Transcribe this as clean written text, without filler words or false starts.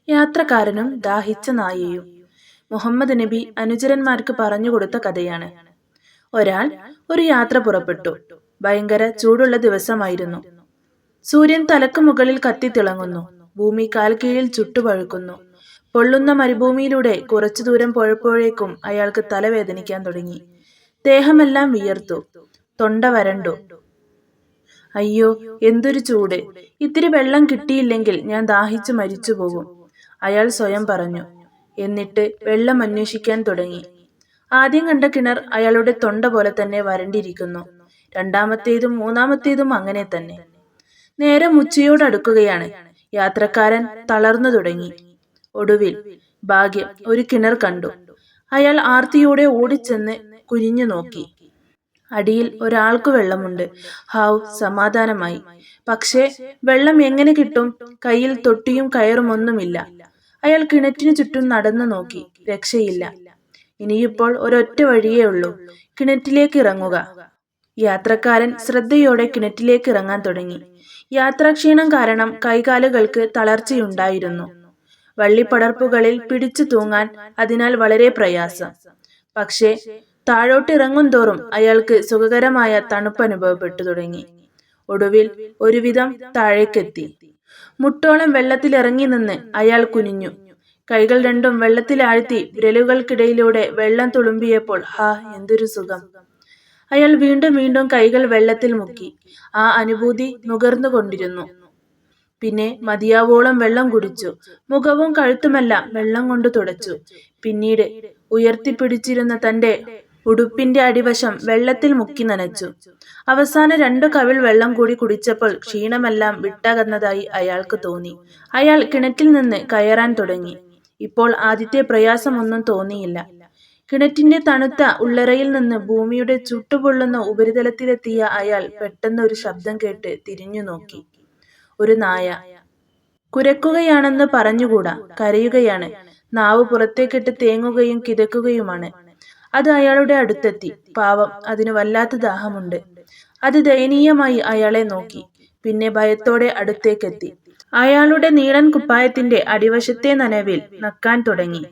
യാത്രക്കാരനും ദാഹിച്ച നായയും. മുഹമ്മദ് നബി അനുചരന്മാർക്ക് പറഞ്ഞുകൊടുത്ത കഥയാണ്. ഒരാൾ ഒരു യാത്ര പുറപ്പെട്ടു. ഭയങ്കര ചൂടുള്ള ദിവസമായിരുന്നു. സൂര്യൻ തലക്ക് മുകളിൽ കത്തിത്തിളങ്ങുന്നു. ഭൂമി കാൽ കീഴിൽ ചുട്ടുപഴുക്കുന്നു. പൊള്ളുന്ന മരുഭൂമിയിലൂടെ കുറച്ചു ദൂരം പോയപ്പോഴേക്കും അയാൾക്ക് തലവേദനിക്കാൻ തുടങ്ങി. ദേഹമെല്ലാം വിയർത്തു. തൊണ്ട വരണ്ടു. അയ്യോ, എന്തൊരു ചൂട്! ഇത്തിരി വെള്ളം കിട്ടിയില്ലെങ്കിൽ ഞാൻ ദാഹിച്ചു മരിച്ചു പോകും, അയാൾ സ്വയം പറഞ്ഞു. എന്നിട്ട് വെള്ളം അന്വേഷിക്കാൻ തുടങ്ങി. ആദ്യം കണ്ട കിണർ അയാളുടെ തൊണ്ട പോലെ തന്നെ വരണ്ടിരിക്കുന്നു. രണ്ടാമത്തേതും മൂന്നാമത്തേതും അങ്ങനെ തന്നെ. നേരം ഉച്ചയോടടുക്കുകയാണ്. യാത്രക്കാരൻ തളർന്നു തുടങ്ങി. ഒടുവിൽ ഭാഗ്യം, ഒരു കിണർ കണ്ടു. അയാൾ ആർത്തിയോടെ ഓടിച്ചെന്ന് കുനിഞ്ഞു നോക്കി. അടിയിൽ ഒരാൾക്കു വെള്ളമുണ്ട്. ഹാവ്, സമാധാനമായി. പക്ഷേ വെള്ളം എങ്ങനെ കിട്ടും? കയ്യിൽ തൊട്ടിയും കയറുമൊന്നുമില്ല. അയാൾ കിണറ്റിനു ചുറ്റും നടന്നു നോക്കി. രക്ഷയില്ല. ഇനിയിപ്പോൾ ഒരൊറ്റ വഴിയേ ഉള്ളൂ, കിണറ്റിലേക്ക് ഇറങ്ങുക. യാത്രക്കാരൻ ശ്രദ്ധയോടെ കിണറ്റിലേക്ക് ഇറങ്ങാൻ തുടങ്ങി. യാത്രാക്ഷീണം കാരണം കൈകാലുകൾക്ക് തളർച്ചയുണ്ടായിരുന്നു. വള്ളിപ്പടർപ്പുകളിൽ പിടിച്ചു തൂങ്ങാൻ അതിനാൽ വളരെ പ്രയാസം. പക്ഷേ താഴോട്ടിറങ്ങും തോറും അയാൾക്ക് സുഖകരമായ തണുപ്പ് അനുഭവപ്പെട്ടു തുടങ്ങി. ഒടുവിൽ ഒരുവിധം താഴേക്കെത്തി. മുട്ടോളം വെള്ളത്തിലിറങ്ങി നിന്ന് അയാൾ കുനിഞ്ഞു. കൈകൾ രണ്ടും വെള്ളത്തിലാഴ്ത്തി വിരലുകൾക്കിടയിലൂടെ വെള്ളം തുളുമ്പിയപ്പോൾ ഹാ, എന്തൊരു സുഖം! അയാൾ വീണ്ടും വീണ്ടും കൈകൾ വെള്ളത്തിൽ മുക്കി. ആ അനുഭൂതി നുകർന്നുകൊണ്ടിരുന്നു. പിന്നെ മതിയാവോളം വെള്ളം കുടിച്ചു. മുഖവും കഴുത്തുമെല്ലാം വെള്ളം കൊണ്ട് തുടച്ചു. പിന്നീട് ഉയർത്തിപ്പിടിച്ചിരുന്ന തന്റെ ഉടുപ്പിന്റെ അടിവശം വെള്ളത്തിൽ മുക്കി നനച്ചു. അവസാനം 2 കവിൾ വെള്ളം കൂടി കുടിച്ചപ്പോൾ ക്ഷീണമെല്ലാം വിട്ടകന്നതായി അയാൾക്ക് തോന്നി. അയാൾ കിണറ്റിൽ നിന്ന് കയറാൻ തുടങ്ങി. ഇപ്പോൾ ആദ്യത്തെ പ്രയാസമൊന്നും തോന്നിയില്ല. കിണറ്റിന്റെ തണുത്ത ഉള്ളറയിൽ നിന്ന് ഭൂമിയുടെ ചുട്ടുപൊള്ളുന്ന ഉപരിതലത്തിലെത്തിയ അയാൾ പെട്ടെന്ന് ഒരു ശബ്ദം കേട്ട് തിരിഞ്ഞു നോക്കി. ഒരു നായ. കുരക്കുകയാണെന്ന് പറഞ്ഞുകൂടാ, കരയുകയാണ്. നാവ് പുറത്തേക്കിട്ട് തേങ്ങുകയും കിതക്കുകയുമാണ്. അത് അയാളുടെ അടുത്തെത്തി. പാവം, അതിന് വല്ലാത്ത ദാഹമുണ്ട്. അത് ദയനീയമായി അയാളെ നോക്കി. പിന്നെ ഭയത്തോടെ അടുത്തേക്കെത്തി. അയാളുടെ നീളൻ കുപ്പായത്തിന്റെ അടിവശത്തെ നനവിൽ നക്കാൻ തുടങ്ങി.